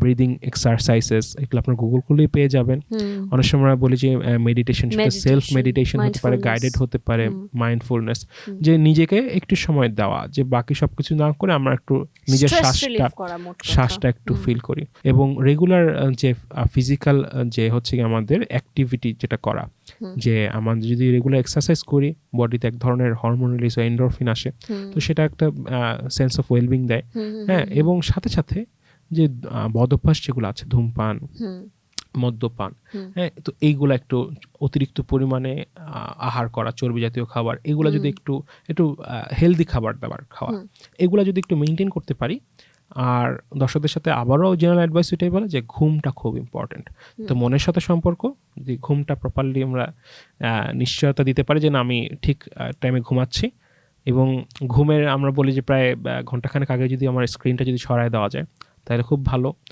Breathing exercises, এগুলো আপনার Google করলেই পেয়ে যাবেন। অনেক সময় আমরা বলি যে মেডিটেশন, সেটা সেলফ মেডিটেশন হতে পারে, গাইডেড হতে পারে, মাইন্ডফুলনেস, যে নিজেকে একটু সময় দেওয়া, যে বাকি সবকিছু না করে আমরা একটু নিজের শ্বাসটা একটু ফিল করি। এবং রেগুলার যে ফিজিক্যাল যে হচ্ছে কি আমাদের অ্যাক্টিভিটি যেটা করা, যে আমাদের যদি রেগুলার এক্সারসাইজ করি, বডিতে এক ধরনের হরমোন রিলিজ হয়, এন্ডোরফিন আসে, তো সেটা একটা সেন্স অফ ওয়েলবিং দেয়। হ্যাঁ, এবং সাথে সাথে যে বদভ্যাস যেগুলো আছে, ধূমপান, মদ্যপান, হ্যাঁ, তো এইগুলো একটু অতিরিক্ত পরিমাণে আহার করা, চর্বি জাতীয় খাবার, এগুলো যদি একটু হেলদি খাবার দাবার খাওয়া, এগুলো যদি একটু মেনটেন করতে পারি। আর দর্শকদের সাথে আবারও জেনারেল অ্যাডভাইস এটাই বলে যে ঘুমটা খুব ইম্পর্টেন্ট। তো মনের সাথে সম্পর্ক, যদি ঘুমটা প্রপারলি আমরা নিশ্চয়তা দিতে পারি যে না আমি ঠিক টাইমে ঘুমাচ্ছি, এবং ঘুমের আমরা বলি যে প্রায় ঘন্টাখানেক আগে যদি আমার স্ক্রিনটা যদি সরায় দেওয়া যায় তাহলে খুব ভালো।